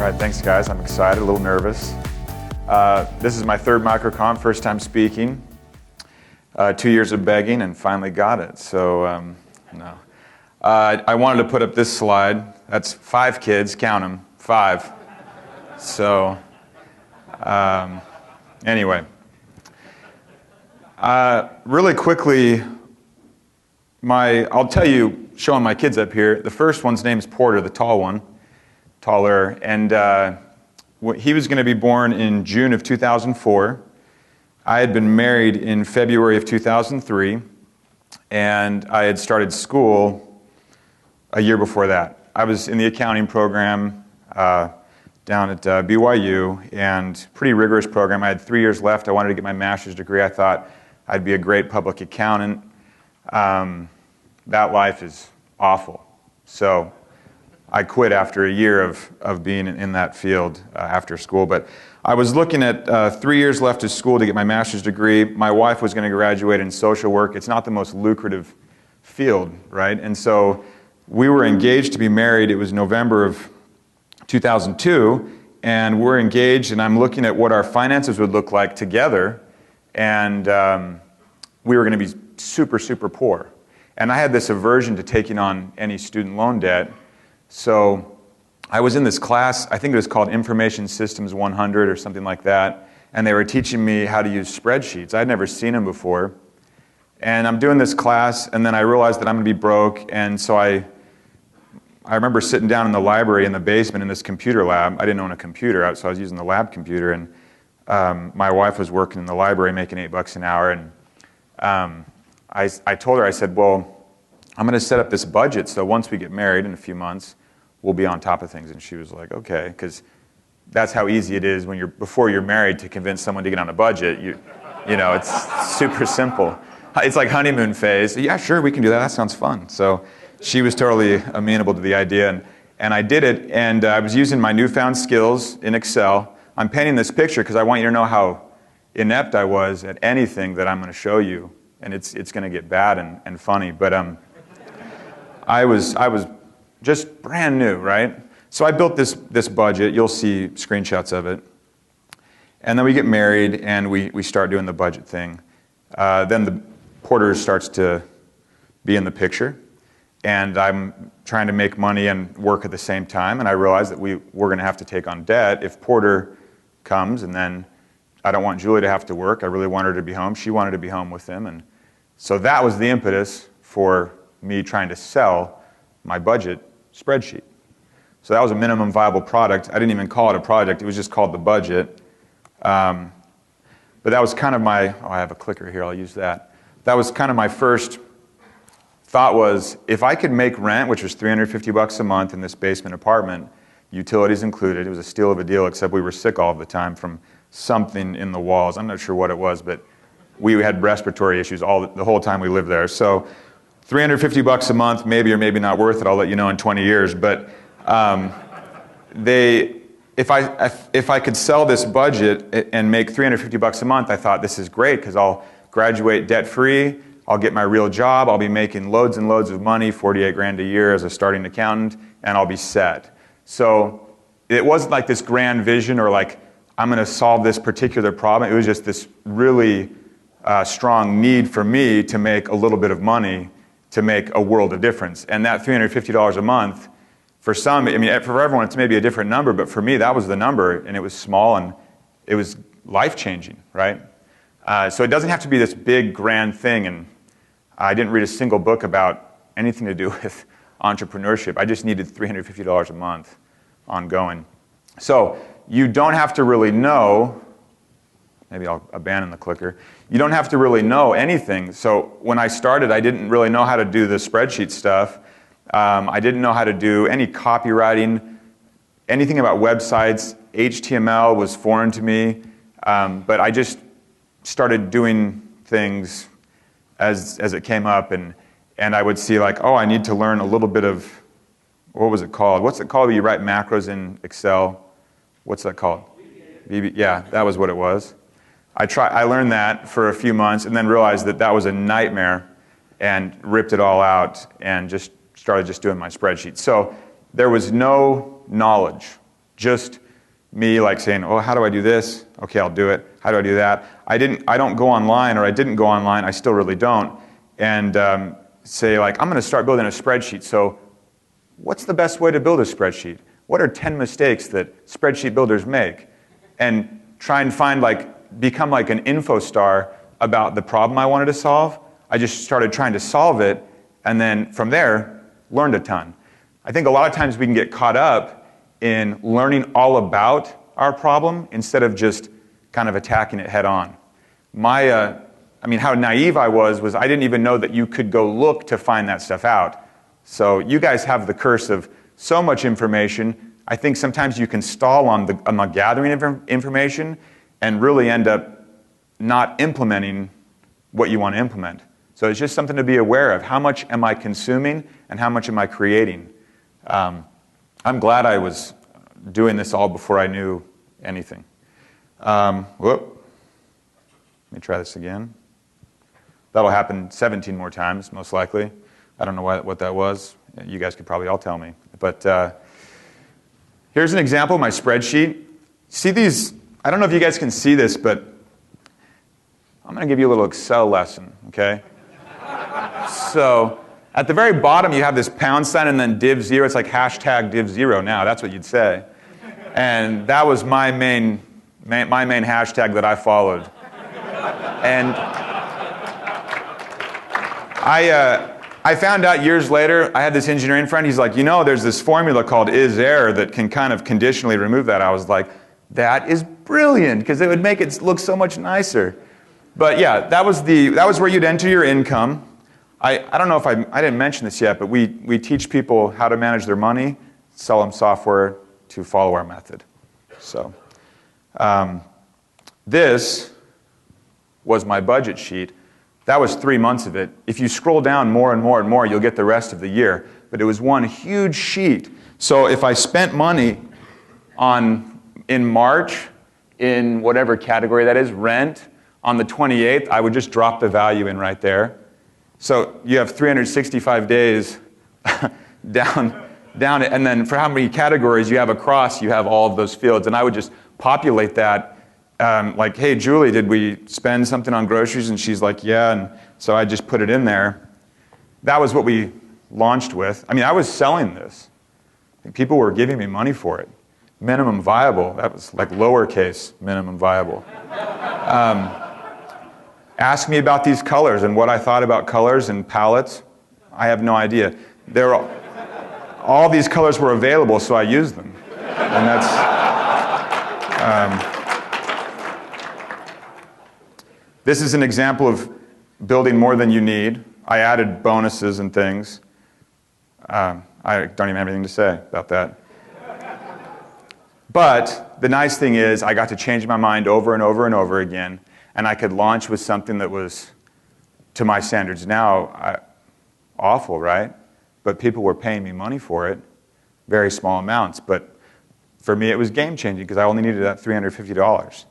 All right, thanks guys. I'm excited, a little nervous. This is my third MicroConf, first time speaking. 2 years of begging and finally got it, so no. I wanted to put up this slide. That's 5 kids, count them, 5. So, anyway. Really quickly, I'll tell you, showing my kids up here, the first one's name's Porter, the tall one, taller, and he was going to be born in June of 2004. I had been married in February of 2003, and I had started school a year before that. I was in the accounting program down at BYU, and pretty rigorous program. I had 3 years left. I wanted to get my master's degree. I thought I'd be a great public accountant. That life is awful. So I quit after a year of being in that field after school. But I was looking at 3 years left of school to get my master's degree. My wife was going to graduate in social work. It's not the most lucrative field, right? And so we were engaged to be married. It was November of 2002, and we're engaged, and I'm looking at what our finances would look like together, and we were going to be super, super poor. And I had this aversion to taking on any student loan debt. So I was in this class, I think it was called Information Systems 100 or something like that, and they were teaching me how to use spreadsheets. I'd never seen them before. And I'm doing this class, and then I realized that I'm going to be broke, and so I remember sitting down in the library in the basement in this computer lab. I didn't own a computer, so I was using the lab computer, and my wife was working in the library making $8 an hour, and I told her, I said, well, I'm going to set up this budget so once we get married in a few months, we'll be on top of things. And she was like, okay, because that's how easy it is when before you're married to convince someone to get on a budget. You know, it's super simple. It's like honeymoon phase. Yeah, sure, we can do that. That sounds fun. So she was totally amenable to the idea, and I did it, and I was using my newfound skills in Excel. I'm painting this picture because I want you to know how inept I was at anything that I'm going to show you, and it's going to get bad and funny, but I was just brand new, right? So I built this budget. You'll see screenshots of it. And then we get married, and we start doing the budget thing. Then the Porter starts to be in the picture, and I'm trying to make money and work at the same time, and I realized that we're going to have to take on debt if Porter comes, and then I don't want Julie to have to work. I really want her to be home. She wanted to be home with him, and so that was the impetus for me trying to sell my budget spreadsheet. So that was a minimum viable product. I didn't even call it a project. It was just called the budget. But that was kind of I have a clicker here. I'll use that. That was kind of my first thought was, if I could make rent, which was $350 a month in this basement apartment, utilities included. It was a steal of a deal, except we were sick all the time from something in the walls. I'm not sure what it was, but we had respiratory issues the whole time we lived there. So $350 a month, maybe or maybe not worth it. I'll let you know in 20 years. But if I could sell this budget and make $350 a month, I thought this is great because I'll graduate debt-free. I'll get my real job. I'll be making loads and loads of money, 48 grand a year as a starting accountant, and I'll be set. So it wasn't like this grand vision or like I'm going to solve this particular problem. It was just this really strong need for me to make a little bit of money to make a world of difference. And that $350 a month, for some, I mean, for everyone, it's maybe a different number, but for me, that was the number, and it was small, and it was life-changing, right? So it doesn't have to be this big, grand thing, and I didn't read a single book about anything to do with entrepreneurship. I just needed $350 a month ongoing. So you don't have to really know, maybe I'll abandon the clicker. You don't have to really know anything. So when I started, I didn't really know how to do the spreadsheet stuff. I didn't know how to do any copywriting, anything about websites. HTML was foreign to me, but I just started doing things as it came up, and I would see like, oh, I need to learn a little bit of, what was it called? What's it called when you write macros in Excel? What's that called? Yeah, that was what it was. I learned that for a few months and then realized that was a nightmare and ripped it all out and just started doing my spreadsheet. So there was no knowledge just me like saying, oh, how do I do this? Okay, I'll do it. How do I do that? I don't go online, or I didn't go online, I still really don't, and say like, I'm going to start building a spreadsheet. So what's the best way to build a spreadsheet? What are 10 mistakes that spreadsheet builders make? And try and find become like an info star about the problem I wanted to solve. I just started trying to solve it, and then from there, learned a ton. I think a lot of times we can get caught up in learning all about our problem instead of just kind of attacking it head on. How naive I was I didn't even know that you could go look to find that stuff out. So you guys have the curse of so much information. I think sometimes you can stall on the gathering of information and really end up not implementing what you want to implement. So it's just something to be aware of. How much am I consuming and how much am I creating? I'm glad I was doing this all before I knew anything. Let me try this again. That'll happen 17 more times, most likely. I don't know what that was. You guys could probably all tell me. But here's an example of my spreadsheet. See these? I don't know if you guys can see this, but I'm going to give you a little Excel lesson, okay? So at the very bottom, you have this pound sign and then div 0. It's like hashtag div 0 now. That's what you'd say. And that was my main hashtag that I followed. And I found out years later, I had this engineering friend, he's like, there's this formula called is-error that can kind of conditionally remove that. I was like, that is brilliant, because it would make it look so much nicer. But yeah, that was where you'd enter your income. I don't know if I didn't mention this yet, but we teach people how to manage their money, sell them software to follow our method. So this was my budget sheet. That was 3 months of it. If you scroll down more and more and more, you'll get the rest of the year. But it was one huge sheet. So if I spent money in March, in whatever category that is, rent, on the 28th, I would just drop the value in right there. So you have 365 days down, and then for how many categories you have across, you have all of those fields. And I would just populate that. Like, hey, Julie, did we spend something on groceries? And she's like, yeah. And so I just put it in there. That was what we launched with. I was selling this. People were giving me money for it. Minimum viable. That was like lowercase minimum viable. Ask me about these colors and what I thought about colors and palettes. I have no idea. All these colors were available, so I used them. And that's... This is an example of building more than you need. I added bonuses and things. I don't even have anything to say about that. But the nice thing is I got to change my mind over and over and over again, and I could launch with something that was, to my standards now, awful, right? But people were paying me money for it, very small amounts. But for me, it was game-changing because I only needed that $350.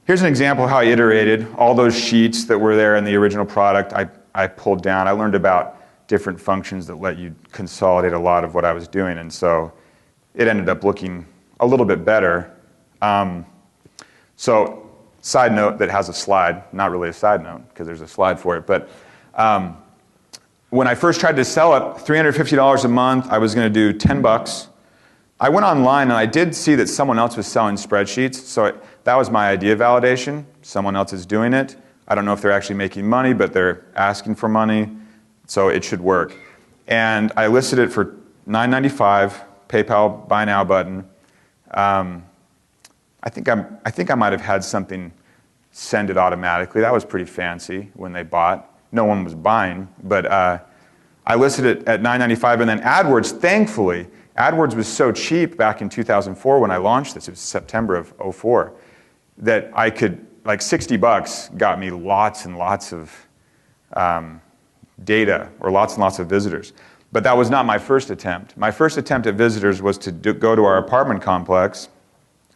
Here's an example of how I iterated. All those sheets that were there in the original product, I pulled down. I learned about different functions that let you consolidate a lot of what I was doing, and so it ended up looking a little bit better. So, side note that has a slide, not really a side note, because there's a slide for it, but when I first tried to sell it, $350 a month, I was going to do $10. I went online and I did see that someone else was selling spreadsheets, so that was my idea validation. Someone else is doing it. I don't know if they're actually making money, but they're asking for money, so it should work. And I listed it for $9.95, PayPal Buy Now button. I think I might have had something send it automatically. That was pretty fancy when they bought. No one was buying, but I listed it at $9.95, and then AdWords, thankfully, AdWords was so cheap back in 2004 when I launched this. It was September of 2004, that I could, like $60 got me lots and lots of data, or lots and lots of visitors. But that was not my first attempt. My first attempt at visitors was to go to our apartment complex,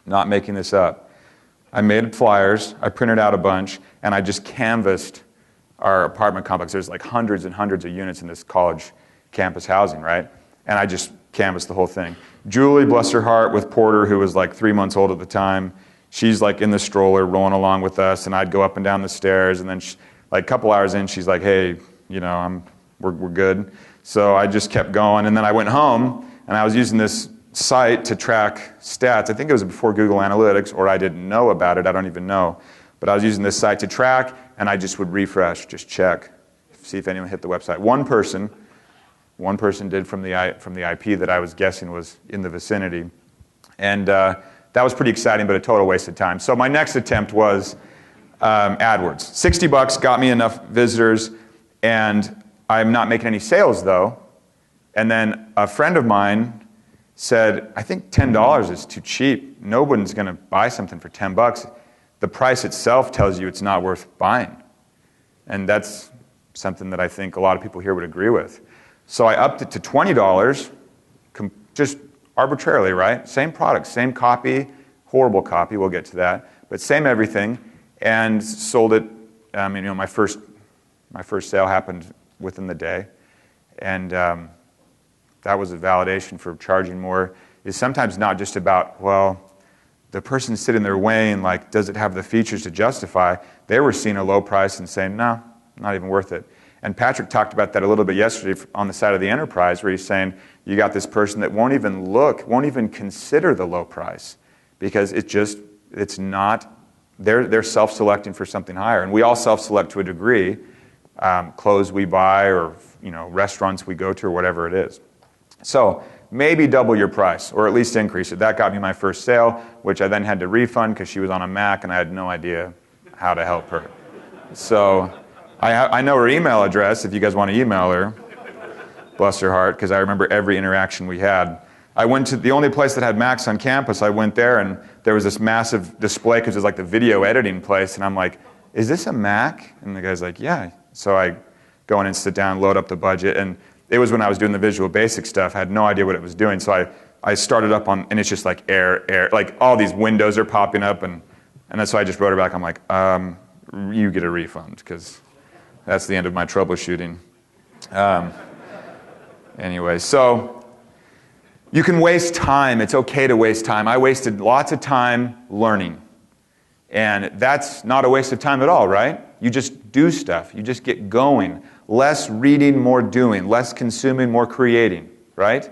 not making this up. I made flyers, I printed out a bunch, and I just canvassed our apartment complex. There's like hundreds and hundreds of units in this college campus housing, right? And I just canvas the whole thing. Julie, bless her heart, with Porter, who was like 3 months old at the time, she's like in the stroller rolling along with us, and I'd go up and down the stairs, and then like a couple hours in, she's like, hey, we're good. So I just kept going, and then I went home, and I was using this site to track stats. I think it was before Google Analytics, or I didn't know about it, I don't even know. But I was using this site to track, and I just would refresh, just check, see if anyone hit the website. One person did from the IP that I was guessing was in the vicinity. And that was pretty exciting, but a total waste of time. So my next attempt was AdWords. $60 got me enough visitors, and I'm not making any sales though. And then a friend of mine said, I think $10 is too cheap. No one's going to buy something for $10. The price itself tells you it's not worth buying. And that's something that I think a lot of people here would agree with. So I upped it to $20, just arbitrarily, right? Same product, same copy, horrible copy, we'll get to that, but same everything, and sold it. My first sale happened within the day, and that was a validation for charging more. Is sometimes not just about, well, the person sitting in their way and like, does it have the features to justify? They were seeing a low price and saying, no, not even worth it. And Patrick talked about that a little bit yesterday on the side of the enterprise, where he's saying you got this person that won't even look, won't even consider the low price, because it's not, they're self-selecting for something higher. And we all self-select to a degree, clothes we buy, or restaurants we go to, or whatever it is. So maybe double your price, or at least increase it. That got me my first sale, which I then had to refund because she was on a Mac and I had no idea how to help her. So I know her email address if you guys want to email her. Bless her heart, because I remember every interaction we had. I went to the only place that had Macs on campus. I went there, and there was this massive display because it was like the video editing place. And I'm like, is this a Mac? And the guy's like, yeah. So I go in and sit down, load up the budget. And it was when I was doing the Visual Basic stuff. I had no idea what it was doing. So I started up on, and it's just like error, like all these windows are popping up. And so I just wrote her back. I'm like, you get a refund, because that's the end of my troubleshooting. Anyway, so you can waste time. It's okay to waste time. I wasted lots of time learning. And that's not a waste of time at all, right? You just do stuff. You just get going. Less reading, more doing. Less consuming, more creating, right?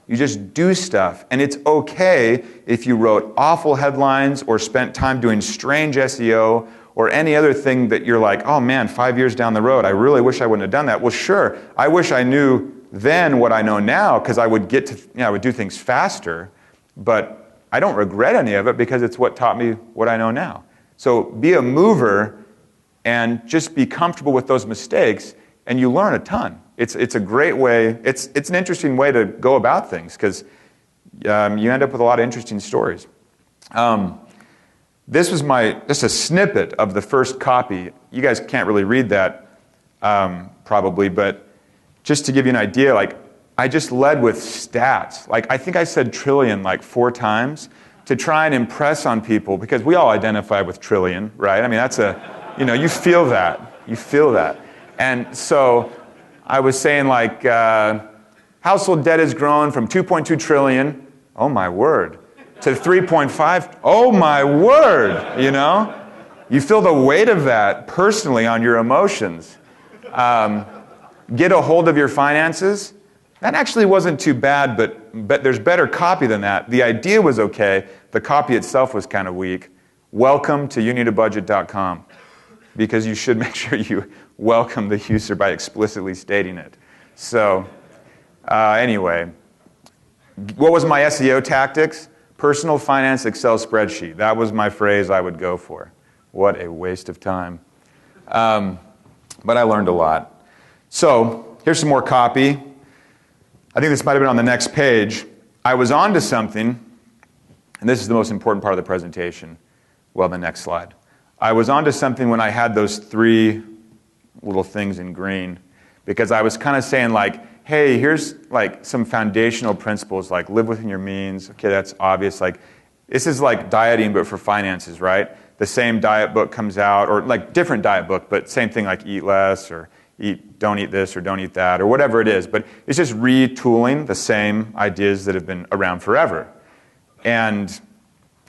You just do stuff. And it's okay if you wrote awful headlines or spent time doing strange SEO or any other thing that you're like, oh man, 5 years down the road, I really wish I wouldn't have done that. Well, sure, I wish I knew then what I know now, because I would get to, I would do things faster, but I don't regret any of it because it's what taught me what I know now. So be a mover and just be comfortable with those mistakes, and you learn a ton. It's a great way, it's an interesting way to go about things, because you end up with a lot of interesting stories. This was just a snippet of the first copy. You guys can't really read that probably, but just to give you an idea, like I just led with stats. Like I think I said trillion like 4 times to try and impress on people, because we all identify with trillion, right? I mean, that's you feel that. You feel that. And so I was saying like household debt has grown from 2.2 trillion, oh my word, to 3.5, oh my word, You feel the weight of that personally on your emotions. Get a hold of your finances. That actually wasn't too bad, but there's better copy than that. The idea was okay. The copy itself was kind of weak. Welcome to youneedabudget.com, because you should make sure you welcome the user by explicitly stating it. So anyway, what was my SEO tactics? Personal finance Excel spreadsheet. That was my phrase I would go for. What a waste of time. But I learned a lot. So here's some more copy. I think this might have been on the next page. I was onto something, and this is the most important part of the presentation. Well, the next slide. I was onto something when I had those 3 little things in green, because I was kind of saying like, hey, here's like some foundational principles, like live within your means. Okay, that's obvious. Like this is like dieting, but for finances, right? The same diet book comes out, or like different diet book, but same thing, like eat less or don't eat this or don't eat that or whatever it is. But it's just retooling the same ideas that have been around forever. And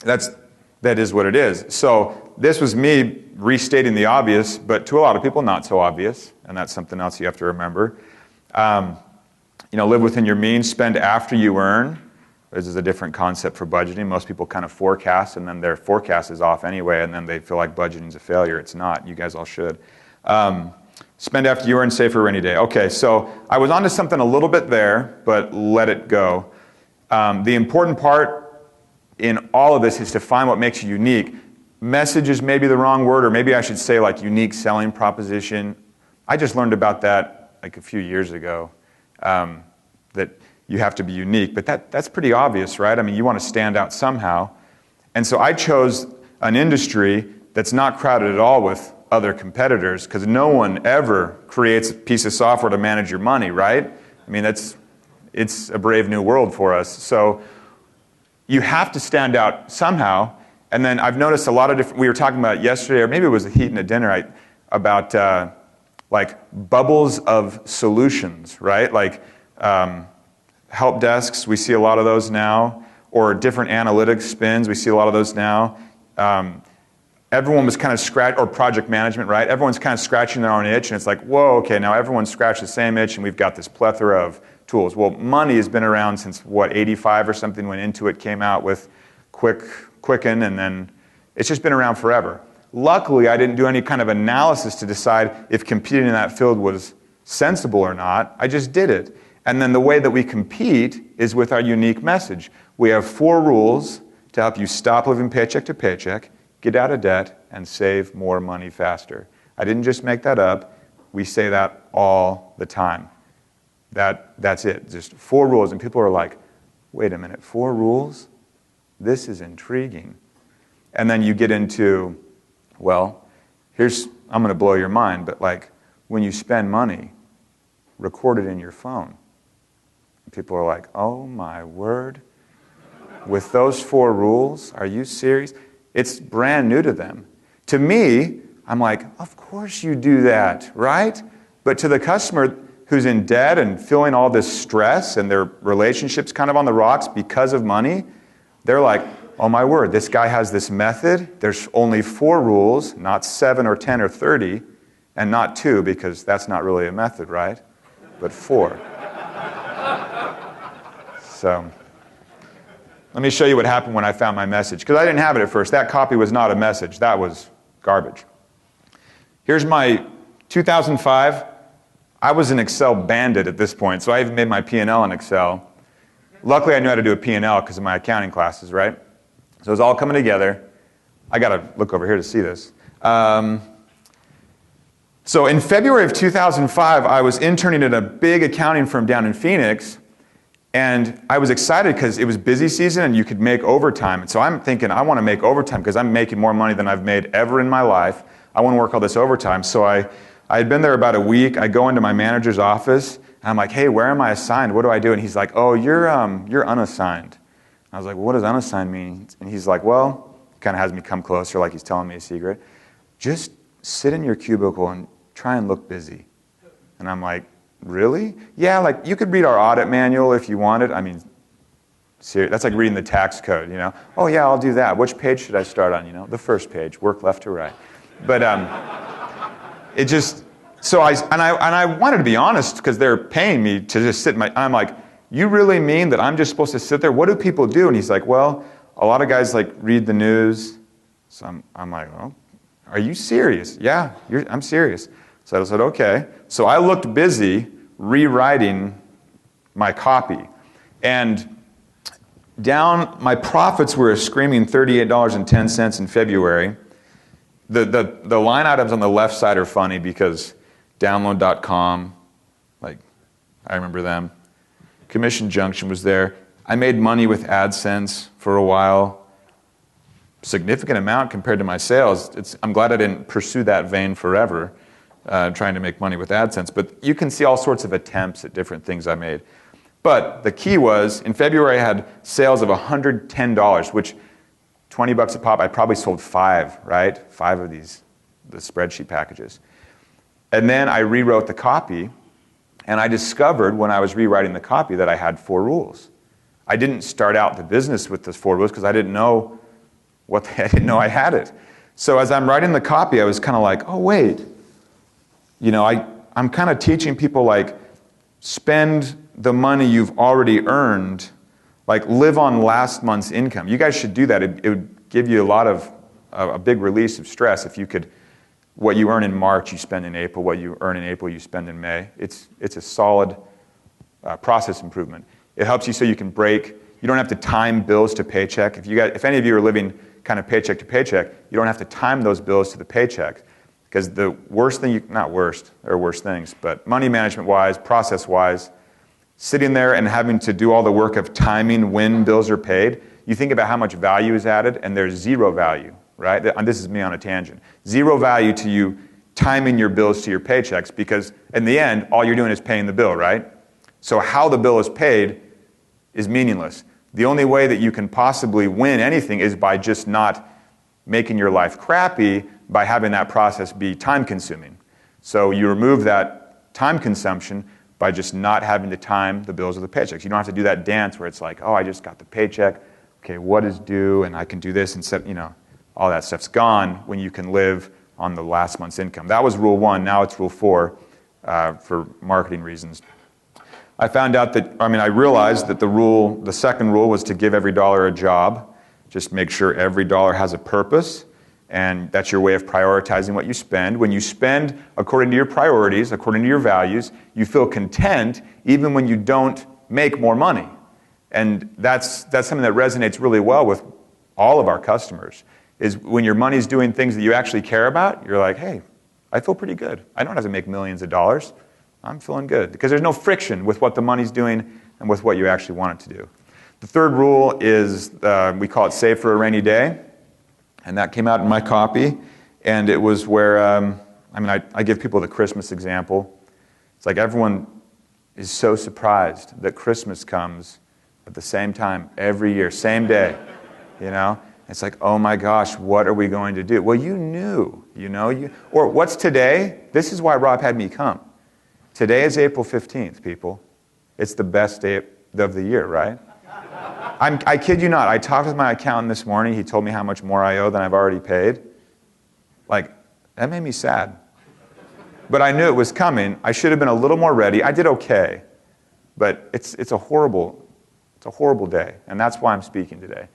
that is what it is. So this was me restating the obvious, but to a lot of people, not so obvious. And that's something else you have to remember. Live within your means, spend after you earn. This is a different concept for budgeting. Most people kind of forecast, and then their forecast is off anyway, and then they feel like budgeting is a failure. It's not. You guys all should. Spend after you earn, save for a rainy day. Okay, so I was onto something a little bit there, but let it go. The important part in all of this is to find what makes you unique. Message is maybe the wrong word, or maybe I should say like unique selling proposition. I just learned about that like a few years ago, that you have to be unique. But that's pretty obvious, right? I mean, you want to stand out somehow. And so I chose an industry that's not crowded at all with other competitors, because no one ever creates a piece of software to manage your money, right? I mean, it's a brave new world for us. So you have to stand out somehow. And then I've noticed a lot of different, we were talking about yesterday, or maybe it was a Heaton at dinner, about like bubbles of solutions, right? Like help desks, we see a lot of those now, or different analytics spins, we see a lot of those now. Everyone was kind of or project management, right? Everyone's kind of scratching their own itch, and it's like, whoa, okay, now everyone's scratched the same itch, and we've got this plethora of tools. Well, money has been around since, 85 or something, when Intuit came out with Quicken, and then it's just been around forever. Luckily, I didn't do any kind of analysis to decide if competing in that field was sensible or not. I just did it. And then the way that we compete is with our unique message. We have 4 rules to help you stop living paycheck to paycheck, get out of debt, and save more money faster. I didn't just make that up. We say that all the time. That's it. Just 4 rules. And people are like, wait a minute, 4 rules? This is intriguing. And then you get into, well, I'm going to blow your mind, but like when you spend money, record it in your phone. People are like, oh my word. With those 4 rules, are you serious? It's brand new to them. To me, I'm like, of course you do that, right? But to the customer who's in debt and feeling all this stress and their relationship's kind of on the rocks because of money, they're like, oh my word, this guy has this method. There's only 4 rules, not 7 or 10 or 30, and not 2, because that's not really a method, right? But 4. So let me show you what happened when I found my message, because I didn't have it at first. That copy was not a message. That was garbage. Here's my 2005. I was an Excel bandit at this point, so I even made my P&L in Excel. Luckily, I knew how to do a P&L because of my accounting classes, right? So it was all coming together. I got to look over here to see this. So in February of 2005, I was interning at a big accounting firm down in Phoenix, and I was excited because it was busy season and you could make overtime. And so I'm thinking, I want to make overtime because I'm making more money than I've made ever in my life. I want to work all this overtime. So I had been there about a week. I go into my manager's office, and I'm like, hey, where am I assigned? What do I do? And he's like, oh, you're unassigned. I was like, well, what does unassigned mean? And he's like, well, he kind of has me come closer like he's telling me a secret. Just sit in your cubicle and try and look busy. And I'm like, really? Yeah, like you could read our audit manual if you wanted. I mean, seriously, that's like reading the tax code, you know? Oh yeah, I'll do that. Which page should I start on, you know? The first page, work left to right. But it just, so I wanted to be honest because they're paying me to just sit I'm like, you really mean that I'm just supposed to sit there? What do people do? And he's like, well, a lot of guys like read the news. So I'm like, well, are you serious? Yeah, I'm serious. So I said, okay. So I looked busy rewriting my copy. And my profits were a screaming $38.10 in February. The line items on the left side are funny because download.com, like, I remember them. Commission Junction was there. I made money with AdSense for a while. Significant amount compared to my sales. I'm glad I didn't pursue that vein forever, trying to make money with AdSense. But you can see all sorts of attempts at different things I made. But the key was, in February I had sales of $110, which $20 a pop, I probably sold 5, right? 5 of the spreadsheet packages. And then I rewrote the copy, and I discovered when I was rewriting the copy that I had 4 rules. I didn't start out the business with those 4 rules because I didn't know I didn't know I had it. So as I'm writing the copy, I was kind of like, oh wait, I'm kind of teaching people like, spend the money you've already earned, like live on last month's income. You guys should do that. It would give you a big release of stress if you could, what you earn in March, you spend in April. What you earn in April, you spend in May. It's a solid process improvement. It helps you so you can break. You don't have to time bills to paycheck. If any of you are living kind of paycheck to paycheck, you don't have to time those bills to the paycheck. Because the worst thing, not worst, there are worse things, but money management-wise, process-wise, sitting there and having to do all the work of timing when bills are paid, you think about how much value is added, and there's zero value, right? And this is me on a tangent. Zero value to you timing your bills to your paychecks, because in the end, all you're doing is paying the bill, right? So how the bill is paid is meaningless. The only way that you can possibly win anything is by just not making your life crappy by having that process be time-consuming. So you remove that time consumption by just not having to time the bills or the paychecks. You don't have to do that dance where it's like, oh, I just got the paycheck. Okay, what is due? And I can do this and set, all that stuff's gone when you can live on the last month's income. That was rule 1. Now it's rule 4 for marketing reasons. I found out that, I realized that the second rule was to give every dollar a job. Just make sure every dollar has a purpose, and that's your way of prioritizing what you spend. When you spend according to your priorities, according to your values, you feel content even when you don't make more money. And that's something that resonates really well with all of our customers, is when your money's doing things that you actually care about, you're like, hey, I feel pretty good. I don't have to make millions of dollars. I'm feeling good. Because there's no friction with what the money's doing and with what you actually want it to do. The third rule is, we call it save for a rainy day. And that came out in my copy. And it was where, I give people the Christmas example. It's like everyone is so surprised that Christmas comes at the same time every year, same day, It's like, oh my gosh, what are we going to do? Well, you knew, or what's today? This is why Rob had me come. Today is April 15th, people. It's the best day of the year, right? I kid you not. I talked with my accountant this morning. He told me how much more I owe than I've already paid. Like, that made me sad. But I knew it was coming. I should have been a little more ready. I did okay. But it's a horrible day. And that's why I'm speaking today.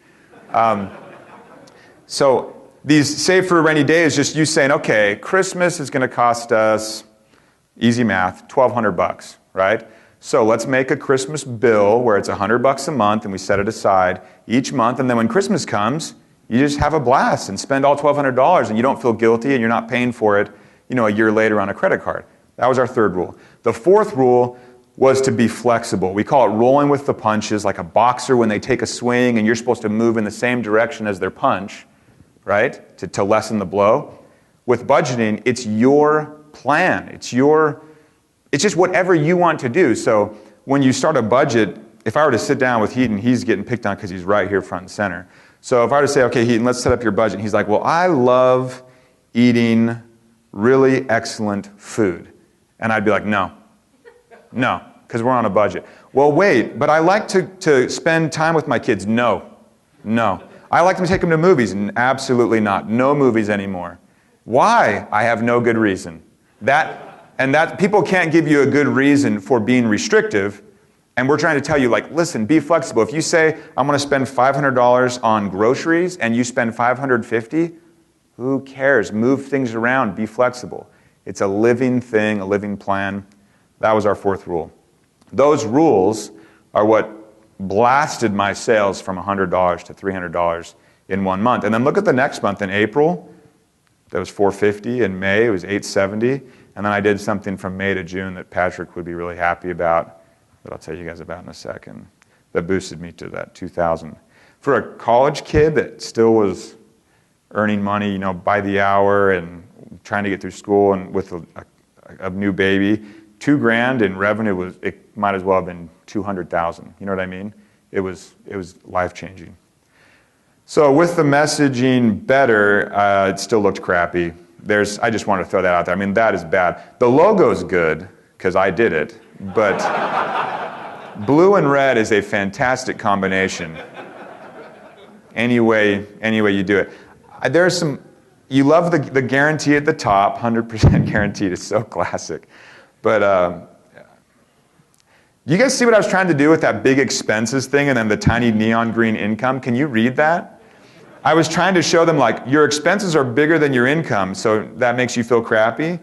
So these save for a rainy day is just you saying, okay, Christmas is going to cost us, easy math, $1,200, right? So let's make a Christmas bill where it's $100 a month and we set it aside each month. And then when Christmas comes, you just have a blast and spend all $1,200 and you don't feel guilty and you're not paying for it, a year later on a credit card. That was our third rule. The fourth rule was to be flexible. We call it rolling with the punches, like a boxer when they take a swing and you're supposed to move in the same direction as their punch, right? To lessen the blow. With budgeting, it's your plan. It's just whatever you want to do. So when you start a budget, if I were to sit down with Heaton, he's getting picked on because he's right here front and center. So if I were to say, okay, Heaton, let's set up your budget. He's like, well, I love eating really excellent food. And I'd be like, no, because we're on a budget. Well, wait, but I like to spend time with my kids. No. I like to take them to movies. Absolutely not. No movies anymore. Why? I have no good reason. That people can't give you a good reason for being restrictive, and we're trying to tell you, like, listen, be flexible. If you say, I'm going to spend $500 on groceries, and you spend $550, who cares? Move things around. Be flexible. It's a living thing, a living plan. That was our fourth rule. Those rules are what blasted my sales from $100 to $300 in 1 month. And then look at the next month in April. That was $450. In May, it was $870. And then I did something from May to June that Patrick would be really happy about, that I'll tell you guys about in a second, that boosted me to that $2,000. For a college kid that still was earning money, by the hour and trying to get through school and with a new baby, $2,000 in revenue it might as well have been 200,000. You know what I mean? It was life-changing. So with the messaging better, it still looked crappy. I just wanted to throw that out there. I mean, that is bad. The logo's good, because I did it, but blue and red is a fantastic combination. Any way you do it. There's some, you love the guarantee at the top, 100% guaranteed is so classic. But you guys see what I was trying to do with that big expenses thing and then the tiny neon green income? Can you read that? I was trying to show them, like, your expenses are bigger than your income, so that makes you feel crappy.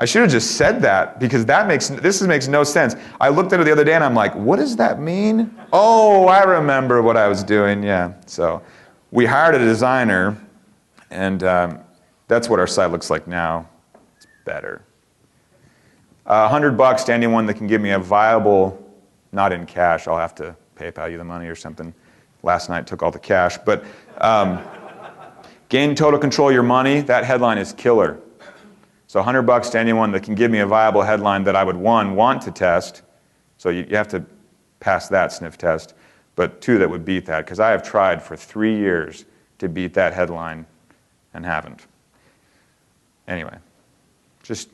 I should have just said that, because this makes no sense. I looked at it the other day and I'm like, what does that mean? Oh, I remember what I was doing, yeah. So we hired a designer, and that's what our site looks like now. It's better. $100 to anyone that can give me a viable, not in cash, I'll have to PayPal you the money or something. Last night took all the cash, but gain total control of your money, that headline is killer. So $100 to anyone that can give me a viable headline that I would, one, want to test, so you have to pass that sniff test, but two, that would beat that, because I have tried for 3 years to beat that headline and haven't. Anyway, just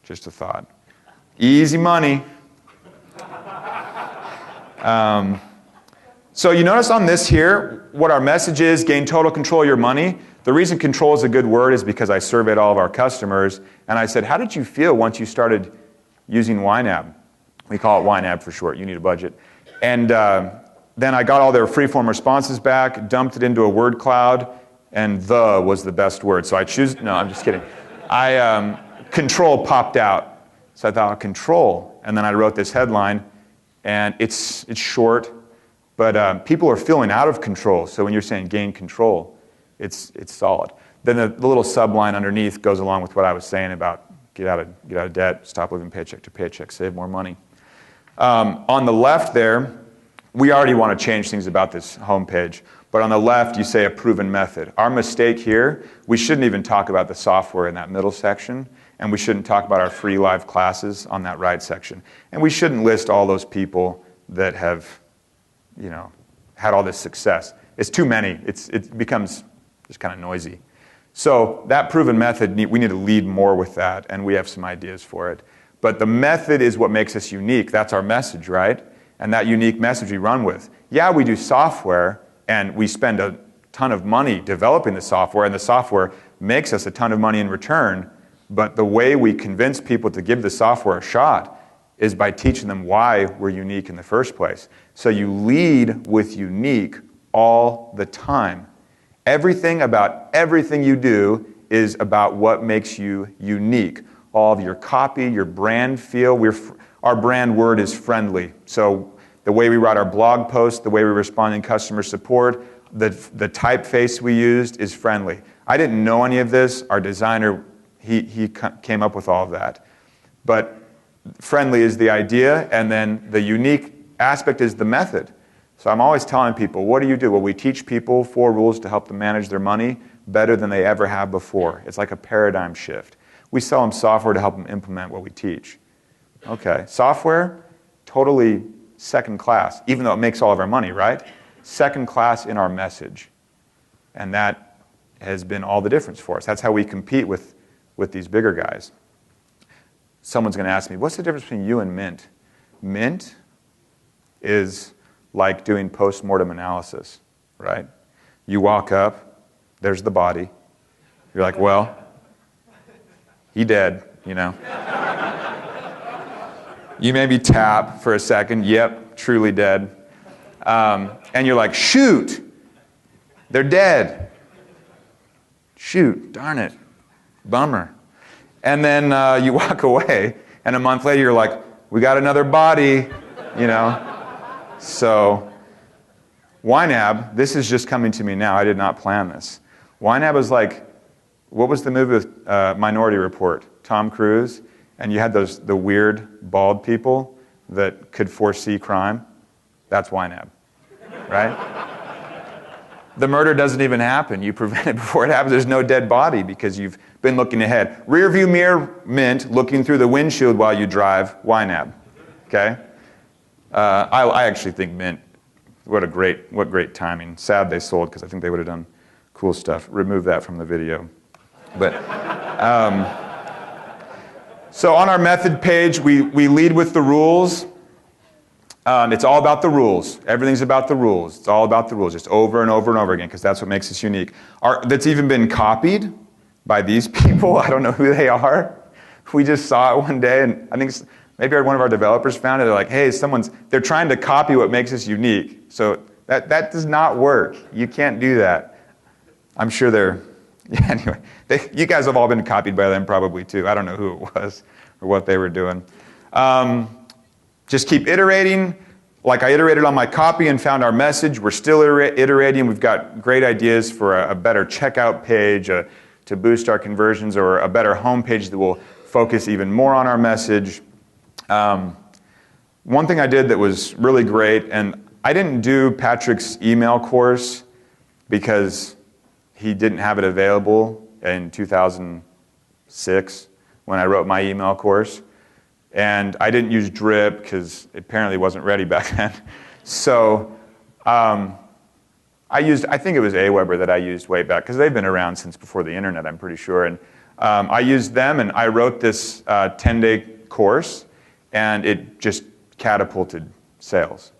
a thought. Easy money. So you notice on this here, what our message is, gain total control of your money. The reason control is a good word is because I surveyed all of our customers, and I said, how did you feel once you started using YNAB? We call it YNAB for short, you need a budget. And then I got all their freeform responses back, dumped it into a word cloud, and "the" was the best word. So I no, I'm just kidding. Control popped out. So I thought, control. And then I wrote this headline, and it's short, but people are feeling out of control. So when you're saying gain control, it's solid. Then the little subline underneath goes along with what I was saying about get out of debt, stop living paycheck to paycheck, save more money. On the left there, we already want to change things about this homepage. But on the left, you say a proven method. Our mistake here, we shouldn't even talk about the software in that middle section, and we shouldn't talk about our free live classes on that right section. And we shouldn't list all those people that have, had all this success. It's too many. It becomes just kind of noisy. So that proven method, we need to lead more with that, and we have some ideas for it. But the method is what makes us unique. That's our message, right? And that unique message we run with. Yeah, we do software, and we spend a ton of money developing the software, and the software makes us a ton of money in return, but the way we convince people to give the software a shot is by teaching them why we're unique in the first place. So you lead with unique all the time. Everything about everything you do is about what makes you unique. All of your copy, your brand feel. Our brand word is friendly. So the way we write our blog posts, the way we respond in customer support, the typeface we used is friendly. I didn't know any of this. Our designer, he came up with all of that. But friendly is the idea, and then the unique aspect is the method. So I'm always telling people, what do you do? Well, we teach people 4 rules to help them manage their money better than they ever have before. It's like a paradigm shift. We sell them software to help them implement what we teach. Okay, software, totally second class, even though it makes all of our money, right? Second class in our message. And that has been all the difference for us. That's how we compete with these bigger guys. Someone's going to ask me, what's the difference between you and Mint? Mint is like doing post-mortem analysis, right? You walk up, there's the body. You're like, well, he dead, You maybe tap for a second, yep, truly dead. And you're like, shoot, they're dead. Shoot, darn it, bummer. And then you walk away, and a month later you're like, we got another body, So YNAB, this is just coming to me now. I did not plan this. YNAB is like, what was the movie with Minority Report? Tom Cruise, and you had the weird bald people that could foresee crime. That's YNAB, right? The murder doesn't even happen. You prevent it before it happens. There's no dead body because you've been looking ahead. Rear view mirror, Mint, looking through the windshield while you drive, YNAB, okay? I actually think Mint, what great timing. Sad they sold because I think they would have done cool stuff. Remove that from the video. But So on our method page, we lead with the rules. It's all about the rules. Everything's about the rules. It's all about the rules, just over and over and over again, because that's what makes us unique. That's even been copied by these people. I don't know who they are. We just saw it one day, and I think maybe one of our developers found it. They're like, hey, they're trying to copy what makes us unique. So that does not work. You can't do that. I'm sure anyway, you guys have all been copied by them probably too. I don't know who it was or what they were doing. Just keep iterating. Like I iterated on my copy and found our message. We're still iterating. We've got great ideas for a better checkout page to boost our conversions, or a better home page that will focus even more on our message. One thing I did that was really great, and I didn't do Patrick's email course because he didn't have it available in 2006 when I wrote my email course. And I didn't use Drip because it apparently wasn't ready back then. So I think it was Aweber that I used way back, because they've been around since before the internet, I'm pretty sure. And I used them, and I wrote this 10-day course, and it just catapulted sales.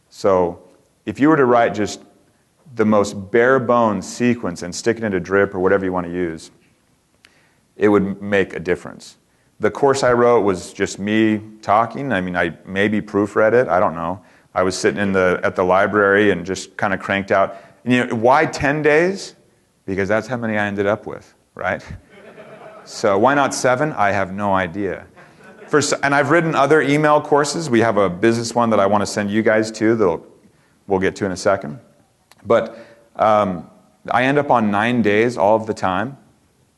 So if you were to write just the most bare bones sequence and stick it into Drip or whatever you want to use, it would make a difference. The course I wrote was just me talking. I mean, I maybe proofread it. I don't know. I was sitting at the library and just kind of cranked out. And why 10 days? Because that's how many I ended up with, right? So why not 7? I have no idea. And I've written other email courses. We have a business one that I want to send you guys to that we'll get to in a second. But I end up on 9 days all of the time.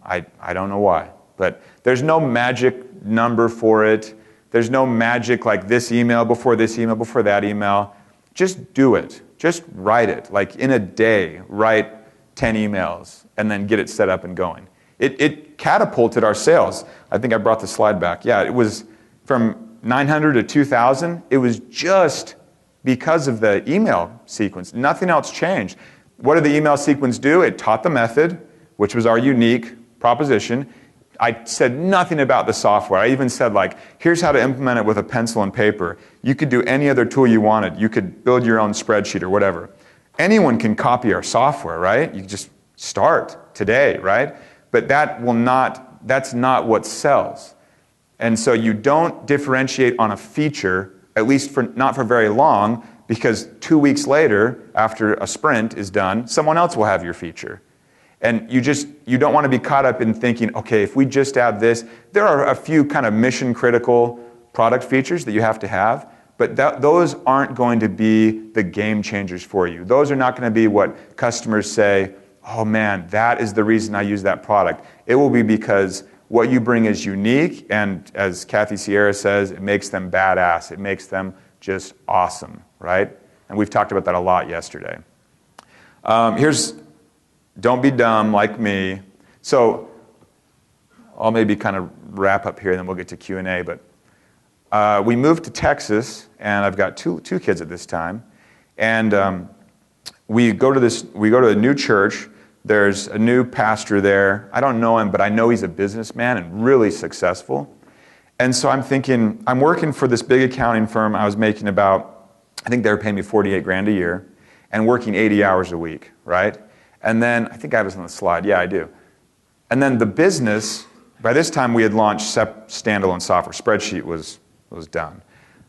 I don't know why. But there's no magic number for it. There's no magic like this email before that email. Just do it. Just write it. Like in a day, write 10 emails and then get it set up and going. It catapulted our sales. I think I brought the slide back. Yeah, it was from 900 to 2,000. It was just because of the email sequence. Nothing else changed. What did the email sequence do? It taught the method, which was our unique proposition. I said nothing about the software. I even said, like, here's how to implement it with a pencil and paper. You could do any other tool you wanted. You could build your own spreadsheet or whatever. Anyone can copy our software, right? You just start today, right? But that's not what sells. And so you don't differentiate on a feature, at least not for very long, because 2 weeks later, after a sprint is done, someone else will have your feature. And you don't want to be caught up in thinking, okay, if we just add this, there are a few kind of mission critical product features that you have to have, but those aren't going to be the game changers for you. Those are not going to be what customers say, oh man, that is the reason I use that product. It will be because what you bring is unique, and as Kathy Sierra says, it makes them badass. It makes them just awesome, right? And we've talked about that a lot yesterday. Don't be dumb like me. So I'll maybe kind of wrap up here, and then we'll get to Q&A. But we moved to Texas, and I've got two kids at this time. And we go to a new church. There's a new pastor there. I don't know him, but I know he's a businessman and really successful. And so I'm thinking, I'm working for this big accounting firm. I was making I think they were paying me $48,000 a year, and working 80 hours a week, right? And then, I think I have this on the slide. Yeah, I do. And then the business, by this time we had launched standalone software. Spreadsheet was done.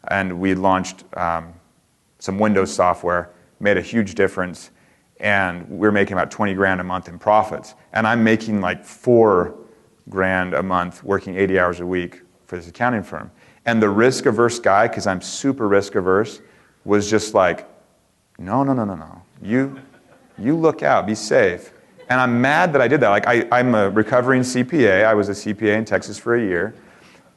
And we launched some Windows software, made a huge difference, and we were making about $20,000 a month in profits. And I'm making like $4,000 a month working 80 hours a week for this accounting firm. And the risk-averse guy, because I'm super risk-averse, was just like, no. You look out, be safe. And I'm mad that I did that. Like I'm a recovering CPA. I was a CPA in Texas for a year.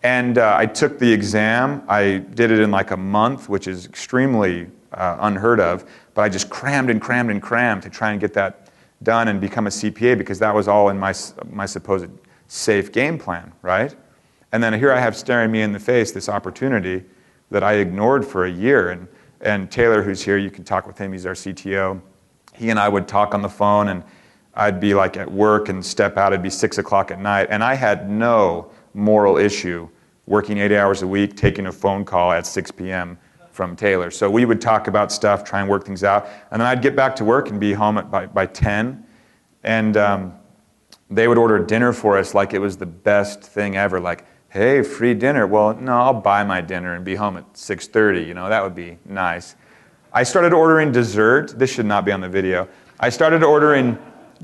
And I took the exam. I did it in like a month, which is extremely unheard of. But I just crammed to try and get that done and become a CPA, because that was all in my supposed safe game plan, right? And then here I have staring me in the face this opportunity that I ignored for a year. And Taylor, who's here, you can talk with him. He's our CTO. He and I would talk on the phone, and I'd be like at work and step out, it'd be 6 o'clock at night, and I had no moral issue working 8 hours a week, taking a phone call at 6 p.m. from Taylor. So we would talk about stuff, try and work things out, and then I'd get back to work and be home by 10, and they would order dinner for us like it was the best thing ever, like, hey, free dinner. Well, no, I'll buy my dinner and be home at 6:30, you know, that would be nice. I started ordering dessert. This should not be on the video. I started ordering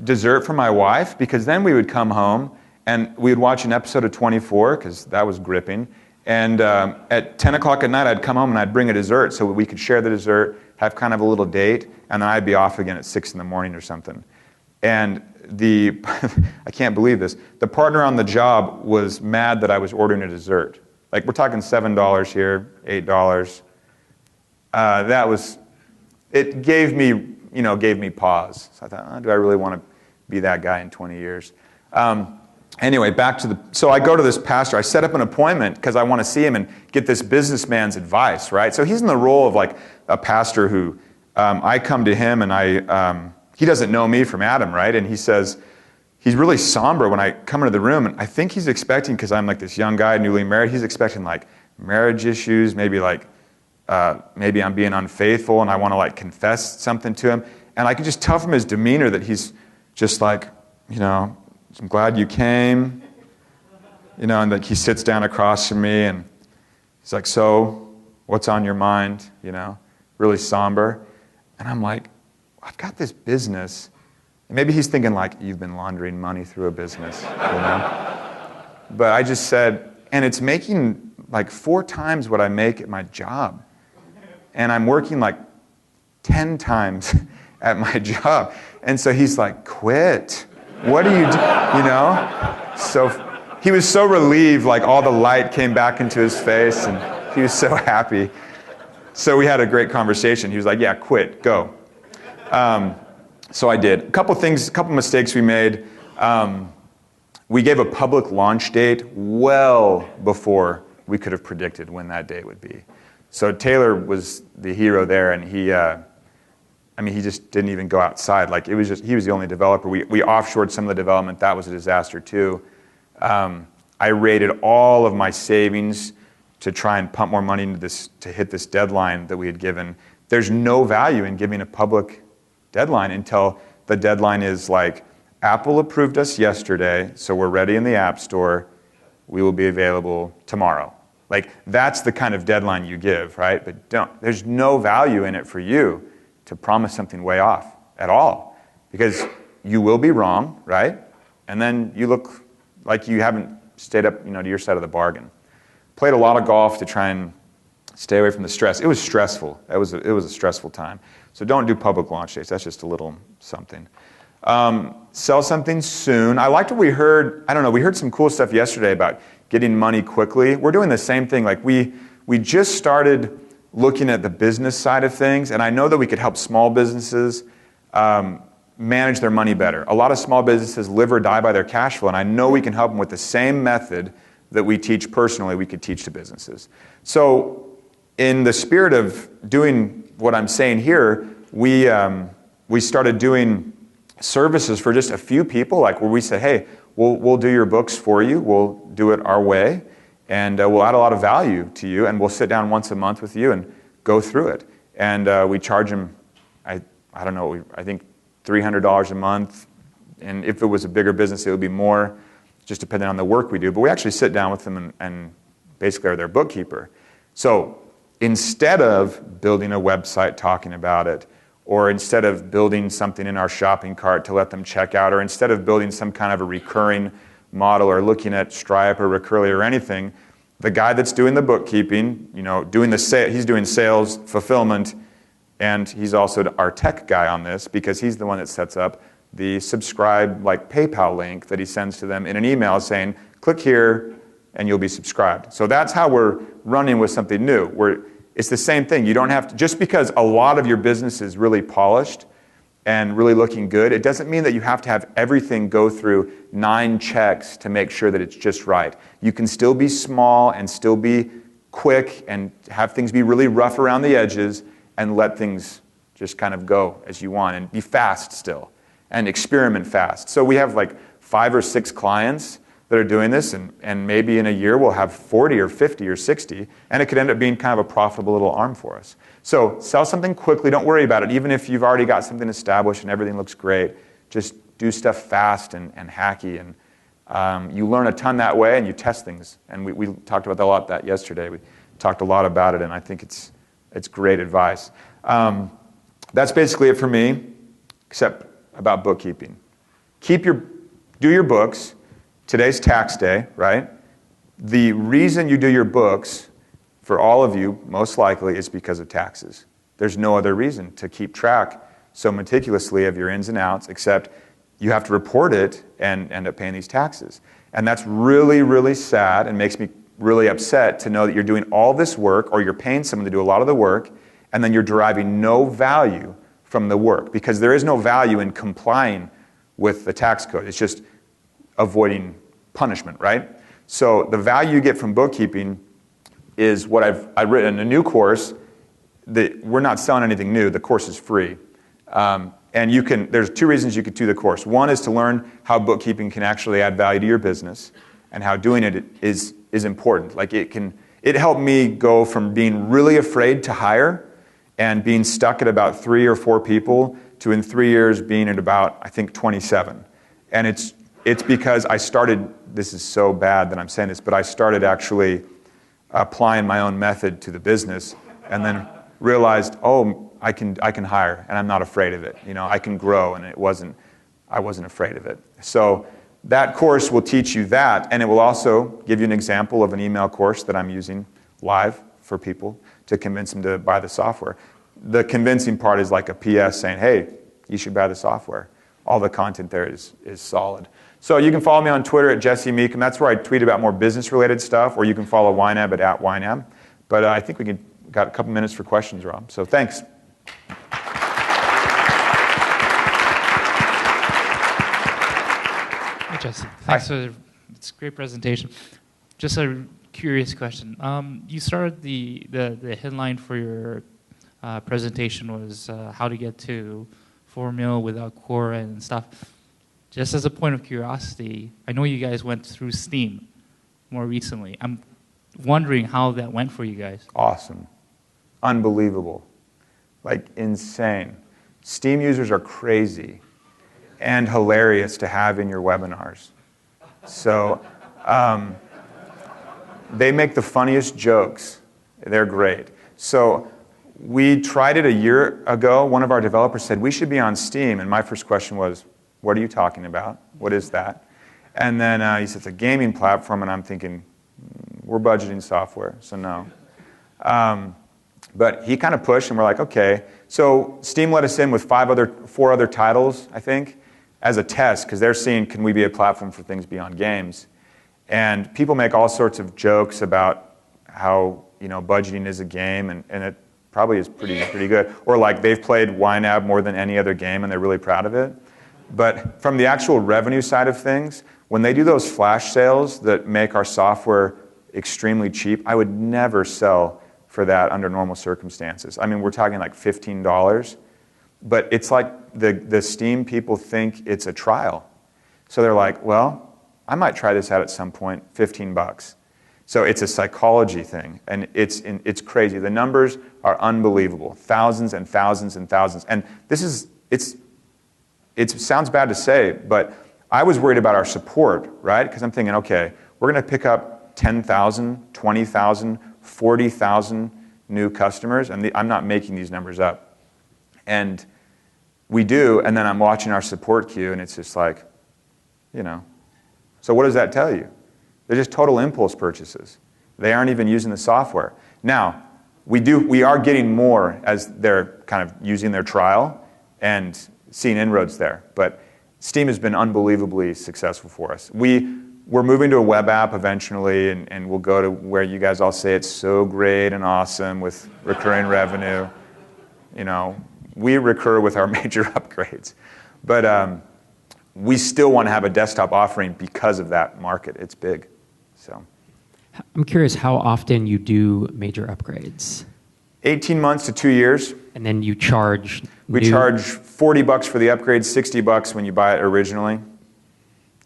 dessert for my wife, because then we would come home and we would watch an episode of 24, because that was gripping. And at 10 o'clock at night, I'd come home and I'd bring a dessert so we could share the dessert, have kind of a little date, and then I'd be off again at 6 in the morning or something. And I can't believe this, the partner on the job was mad that I was ordering a dessert. Like, we're talking $7 here, $8. It gave me pause. So I thought, do I really want to be that guy in 20 years? Anyway, so I go to this pastor. I set up an appointment because I want to see him and get this businessman's advice, right? So he's in the role of like a pastor who, I come to him and he doesn't know me from Adam, right? And he says, he's really somber when I come into the room, and I think he's expecting, because I'm like this young guy, newly married, he's expecting like marriage issues, maybe I'm being unfaithful and I want to like confess something to him. And I could just tell from his demeanor that he's just like, I'm glad you came, and like he sits down across from me and he's like, so what's on your mind, really somber. And I'm like, I've got this business. And maybe he's thinking like, you've been laundering money through a business, But I just said, and it's making like 4 times what I make at my job. And I'm working like 10 times at my job. And so he's like, quit. What do you do? So he was so relieved, like all the light came back into his face and he was so happy. So we had a great conversation. He was like, yeah, quit, go. So I did. A couple mistakes we made. We gave a public launch date well before we could have predicted when that date would be. So Taylor was the hero there, and he just didn't even go outside. Like, he was the only developer. We offshored some of the development. That was a disaster too. I raided all of my savings to try and pump more money into this to hit this deadline that we had given. There's no value in giving a public deadline until the deadline is like, Apple approved us yesterday, so we're ready in the App Store. We will be available tomorrow. Like, that's the kind of deadline you give, right? But there's no value in it for you to promise something way off at all, because you will be wrong, right? And then you look like you haven't stayed up, to your side of the bargain. Played a lot of golf to try and stay away from the stress. It was stressful. It was a stressful time. So don't do public launch dates. That's just a little something. Sell something soon. I liked what we heard. I don't know. We heard some cool stuff yesterday about getting money quickly. We're doing the same thing. Like we just started looking at the business side of things, and I know that we could help small businesses manage their money better. A lot of small businesses live or die by their cash flow, and I know we can help them with the same method that we teach personally, we could teach to businesses. So in the spirit of doing what I'm saying here, we started doing services for just a few people, like where we said, hey, we'll do your books for you, we'll do it our way, and we'll add a lot of value to you, and we'll sit down once a month with you and go through it. And we charge them, I don't know, I think $300 a month, and if it was a bigger business, it would be more, just depending on the work we do. But we actually sit down with them and basically are their bookkeeper. So instead of building a website talking about it, or instead of building something in our shopping cart to let them check out, or instead of building some kind of a recurring model or looking at Stripe or Recurly or anything, the guy that's doing the bookkeeping, he's doing sales, fulfillment, and he's also our tech guy on this, because he's the one that sets up the subscribe PayPal link that he sends to them in an email saying, click here and you'll be subscribed. So that's how we're running with something new. It's the same thing. You don't have to, just because a lot of your business is really polished and really looking good, it doesn't mean that you have to have everything go through 9 checks to make sure that it's just right. You can still be small and still be quick and have things be really rough around the edges and let things just kind of go as you want and be fast still. and experiment fast. So we have like 5 or 6 clients that are doing this, and maybe in a year we'll have 40 or 50 or 60, and it could end up being kind of a profitable little arm for us. So sell something quickly, don't worry about it. Even if you've already got something established and everything looks great, just do stuff fast and hacky, and you learn a ton that way, and you test things. And we talked about that yesterday. We talked a lot about it, and I think it's great advice. That's basically it for me, except about bookkeeping. Do your books. Today's tax day, right? The reason you do your books, for all of you, most likely, is because of taxes. There's no other reason to keep track so meticulously of your ins and outs, except you have to report it and end up paying these taxes. And that's really, really sad and makes me really upset to know that you're doing all this work, or you're paying someone to do a lot of the work, and then you're deriving no value from the work, because there is no value in complying with the tax code. It's just avoiding punishment, right? So the value you get from bookkeeping is what I've written a new course. That we're not selling anything new. The course is free. And there's 2 reasons you could do the course. One is to learn how bookkeeping can actually add value to your business, and how doing it is important. Like it helped me go from being really afraid to hire and being stuck at about 3 or 4 people to in 3 years being at about, I think, 27. And it's because I started, this is so bad that I'm saying this, but I started actually applying my own method to the business, and then realized, oh, I can hire, and I'm not afraid of it. I can grow, and I wasn't afraid of it. So that course will teach you that, and it will also give you an example of an email course that I'm using live for people to convince them to buy the software. The convincing part is like a PS saying, hey, you should buy the software. All the content there is solid. So you can follow me on Twitter at Jesse Mecham. That's where I tweet about more business-related stuff, or you can follow YNAB at YNAB. But I think we got a couple minutes for questions, Rob. So thanks. Hey, Jesse. Thanks for it's a great presentation. Just a curious question. You started the headline for your presentation was how to get to 4 mil without Quora and stuff. Just as a point of curiosity, I know you guys went through Steam more recently. I'm wondering how that went for you guys. Awesome. Unbelievable. Like insane. Steam users are crazy and hilarious to have in your webinars. So they make the funniest jokes. They're great. So we tried it a year ago. One of our developers said, we should be on Steam. And my first question was, what are you talking about? What is that? And then he said, it's a gaming platform. And I'm thinking, we're budgeting software, so no. But he kind of pushed, and we're like, okay. So Steam let us in with 4 other titles, I think, as a test, because they're seeing, can we be a platform for things beyond games? And people make all sorts of jokes about how budgeting is a game, and it probably is pretty good. Or like they've played YNAB more than any other game, and they're really proud of it. But from the actual revenue side of things, when they do those flash sales that make our software extremely cheap, I would never sell for that under normal circumstances. I mean, we're talking like $15, but it's like the Steam people think it's a trial. So they're like, well, I might try this out at some point, $15. So it's a psychology thing, and it's crazy. The numbers are unbelievable, thousands and thousands and thousands. And it sounds bad to say, but I was worried about our support, right? Because I'm thinking, okay, we're going to pick up 10,000, 20,000, 40,000 new customers, and I'm not making these numbers up. And we do, and then I'm watching our support queue, and it's just like, So what does that tell you? They're just total impulse purchases. They aren't even using the software. Now, we are getting more as they're kind of using their trial and seeing inroads there. But Steam has been unbelievably successful for us. We're moving to a web app eventually, and we'll go to where you guys all say it's so great and awesome with recurring revenue. We recur with our major upgrades. But we still want to have a desktop offering because of that market. It's big. So, I'm curious how often you do major upgrades. 18 months to 2 years. And then you charge We charge $40 for the upgrade, $60 when you buy it originally.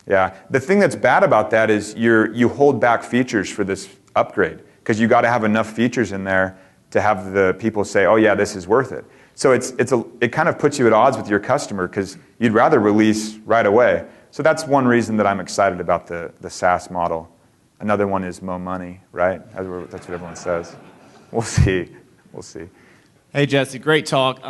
Yeah. The thing that's bad about that is you hold back features for this upgrade because you got to have enough features in there to have the people say, oh yeah, this is worth it. So it kind of puts you at odds with your customer because you'd rather release right away. So that's one reason that I'm excited about the SaaS model. Another one is mo money, right? That's what everyone says. We'll see. We'll see. Hey, Jesse, great talk.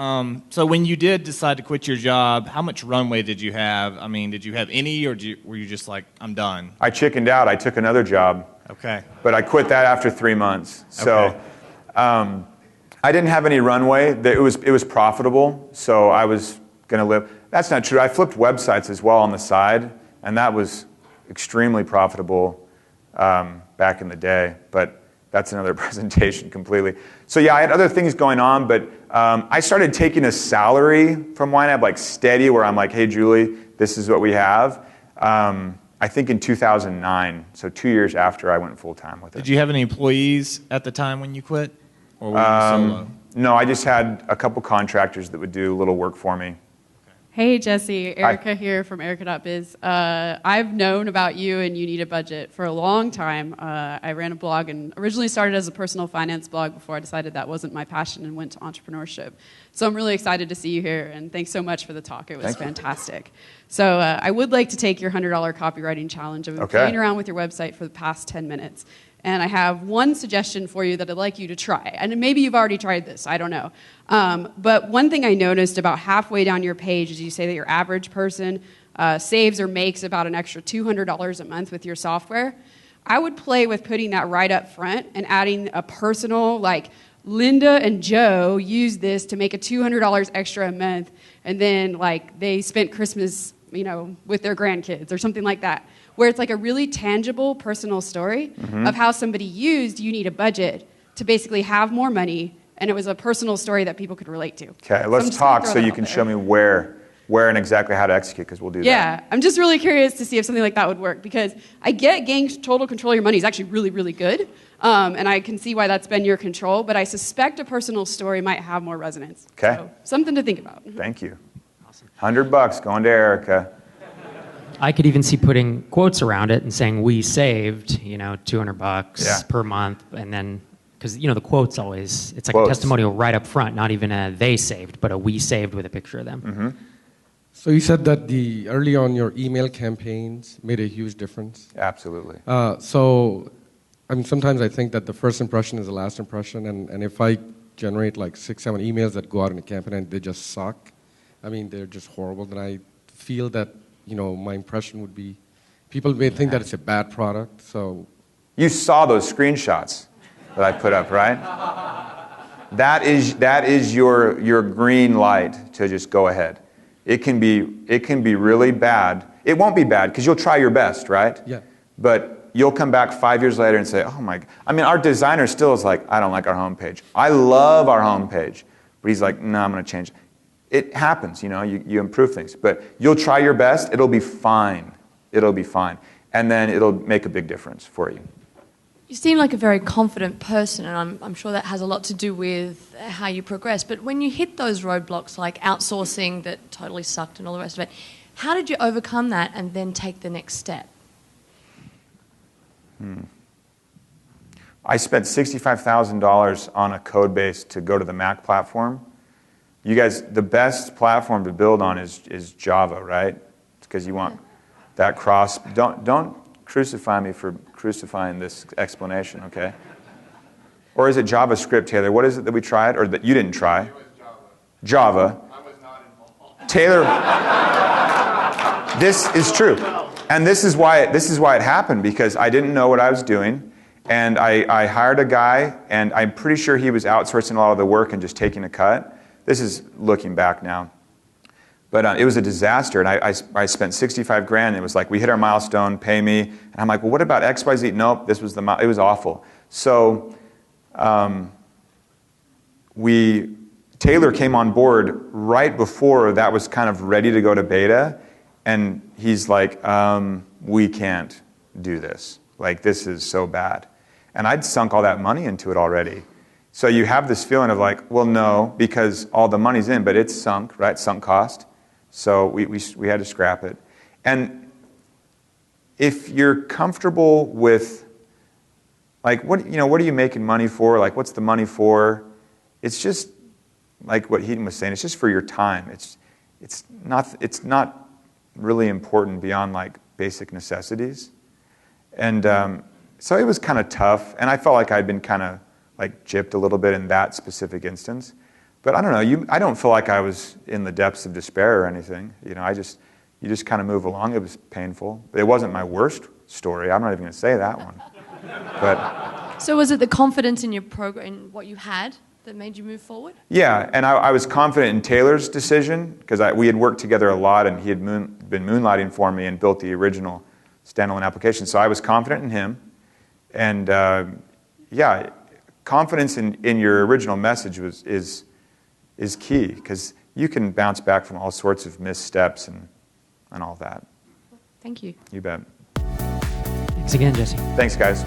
So when you did decide to quit your job, how much runway did you have? I mean, did you have any, or were you just like, I'm done? I chickened out. I took another job. Okay. But I quit that after 3 months. So Okay. I didn't have any runway. It was profitable, so I was going to live. That's not true. I flipped websites as well on the side, and that was extremely profitable back in the day. But that's another presentation completely. So yeah, I had other things going on, but I started taking a salary from YNAB, like steady, where I'm like, hey, Julie, this is what we have. I think in 2009, so 2 years after I went full-time with it. Did you have any employees at the time when you quit? Or were you solo? No, I just had a couple contractors that would do a little work for me. Hey, Jesse. Erica here from Erica.biz. I've known about you and You Need a Budget for a long time. I ran a blog and originally started as a personal finance blog before I decided that wasn't my passion and went to entrepreneurship. So I'm really excited to see you here, and thanks so much for the talk. It was fantastic. So I would like to take your $100 copywriting challenge. I've been playing around with your website for the past 10 minutes. And I have one suggestion for you that I'd like you to try. And maybe you've already tried this, I don't know. But one thing I noticed about halfway down your page is you say that your average person saves or makes about an extra $200 a month with your software. I would play with putting that right up front and adding a personal, like, Linda and Joe use this to make a $200 extra a month, and then, like, they spent Christmas, with their grandkids or something like that, where it's like a really tangible personal story of how somebody used You Need a Budget to basically have more money, and it was a personal story that people could relate to. Okay, let's talk so you can show me where and exactly how to execute, because we'll do that. Yeah, I'm just really curious to see if something like that would work, because I get getting total control of your money is actually really, really good, and I can see why that's been your control, but I suspect a personal story might have more resonance. Okay. So, something to think about. Thank you. Awesome. $100 going to Erica. I could even see putting quotes around it and saying we saved, $200 per month, and then because the quotes always it's like a testimonial right up front, not even a they saved, but a we saved with a picture of them. Mm-hmm. So you said that early on your email campaigns made a huge difference. Absolutely. Sometimes I think that the first impression is the last impression, and if I generate like 6-7 emails that go out in a campaign and they just suck, they're just horrible, then I feel that my impression would be, people may think that it's a bad product, so. You saw those screenshots that I put up, right? That is your green light to just go ahead. It can be really bad. It won't be bad because you'll try your best, right? Yeah. But you'll come back 5 years later and say, oh my, our designer still is like, I don't like our homepage. I love our homepage. But he's like, no, I'm going to change it. It happens, you improve things. But you'll try your best, it'll be fine. It'll be fine. And then it'll make a big difference for you. You seem like a very confident person, and I'm sure that has a lot to do with how you progress. But when you hit those roadblocks, like outsourcing that totally sucked and all the rest of it, how did you overcome that and then take the next step? I spent $65,000 on a code base to go to the Mac platform. You guys, the best platform to build on is Java, right? It's because you want that cross. Don't crucify me for crucifying this explanation, okay? Or is it JavaScript, Taylor? What is it that we tried, or that you didn't try? It was Java. I was not involved. Taylor, this is true, and this is why it happened, because I didn't know what I was doing, and I hired a guy, and I'm pretty sure he was outsourcing a lot of the work and just taking a cut. This is looking back now. But it was a disaster, and I spent $65,000, and it was like, we hit our milestone, pay me. And I'm like, well, what about XYZ? Nope, it was awful. So Taylor came on board right before that was kind of ready to go to beta, and he's like, we can't do this. Like, this is so bad. And I'd sunk all that money into it already. So you have this feeling of like, well, no, because all the money's in, but it's sunk, right? Sunk cost. So we had to scrap it. And if you're comfortable with, like, what are you making money for? Like, what's the money for? It's just like what Heaton was saying. It's just for your time. It's not really important beyond like basic necessities. And so it was kind of tough, and I felt like I'd been kind of like gypped a little bit in that specific instance. But I don't know. I don't feel like I was in the depths of despair or anything. You just kind of move along. It was painful, but it wasn't my worst story. I'm not even going to say that one. But so was it the confidence in your program, in what you had, that made you move forward? Yeah, and I was confident in Taylor's decision because we had worked together a lot, and he had been moonlighting for me and built the original standalone application. So I was confident in him, and yeah, confidence in your original message is key because you can bounce back from all sorts of missteps and all that. Thank you. You bet. Thanks again, Jesse. Thanks, guys.